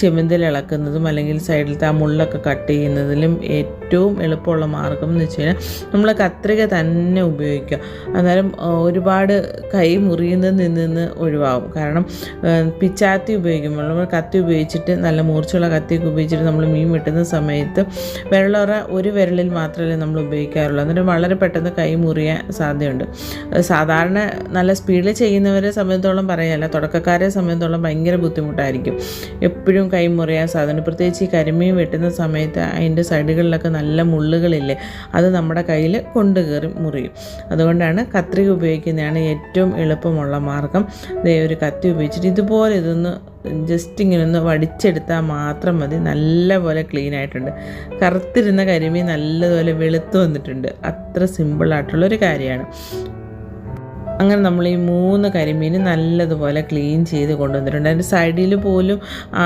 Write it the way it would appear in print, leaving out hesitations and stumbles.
ചെമ്മന്തിൽ ഇളക്കുന്നതും അല്ലെങ്കിൽ സൈഡിലത്തെ ആ മുള്ളൊക്കെ കട്ട് ചെയ്യുന്നതിലും ഏറ്റവും എളുപ്പമുള്ള മാർഗ്ഗം എന്ന് വെച്ച് കഴിഞ്ഞാൽ നമ്മൾ കത്രിക തന്നെ ഉപയോഗിക്കുക. അന്നേരം ഒരുപാട് കൈ മുറിയുന്നതിൽ നിന്ന് ഒഴിവാകും. കാരണം പിച്ചാത്തി ഉപയോഗിക്കുമ്പോൾ നമ്മൾ കത്തി ഉപയോഗിച്ചിട്ട് നല്ല മൂർച്ചയുള്ള കത്തിയൊക്കെ ഉപയോഗിച്ചിട്ട് നമ്മൾ മീൻ വെട്ടുന്ന സമയത്ത് വെള്ളറ ഒരു വിരലിൽ മാത്രമേ നമ്മൾ ഉപയോഗിക്കാറുള്ളൂ. അന്നേരം വളരെ പെട്ടെന്ന് കൈ മുറിയാൻ സാധ്യതയുണ്ട്. സാധാരണ നല്ല സ്പീഡിൽ ചെയ്യുന്നവരെ സംബന്ധിച്ചോളം പറയാമല്ല, തുടക്കക്കാരെ സംബന്ധിച്ചോളം ഭയങ്കര ബുദ്ധിമുട്ടായിരിക്കും. എപ്പോഴും കൈ മുറിയാൻ സാധ്യത. പ്രത്യേകിച്ച് ഈ കരിമീൻ വെട്ടുന്ന സമയത്ത് അതിൻ്റെ സൈഡുകളിലൊക്കെ നല്ല മുള്ളുകളില്ലേ, അത് നമ്മുടെ കയ്യിൽ കൊണ്ട് കയറി മുറിയും. അതുകൊണ്ടാണ് കത്രിക ഉപയോഗിക്കുന്നതാണ് ഏറ്റവും എളുപ്പമുള്ള മാർഗ്ഗം. ഒരു കത്തി ഉപയോഗിച്ചിട്ട് ഇതുപോലെ ഇതൊന്ന് ജസ്റ്റ് ഇങ്ങനെ ഒന്ന് വടിച്ചെടുത്താൽ മാത്രം മതി. നല്ലപോലെ ക്ലീൻ ആയിട്ടുണ്ട്. കറുത്തിരുന്ന കരിമീൻ നല്ലതുപോലെ വെളുത്ത് വന്നിട്ടുണ്ട്. അത്ര സിമ്പിളായിട്ടുള്ളൊരു കാര്യമാണ്. അങ്ങനെ നമ്മൾ ഈ 3 കരിമീൻ നല്ലതുപോലെ ക്ലീൻ ചെയ്ത് കൊണ്ടുവന്നിട്ടുണ്ട്. അതിൻ്റെ സൈഡിൽ പോലും ആ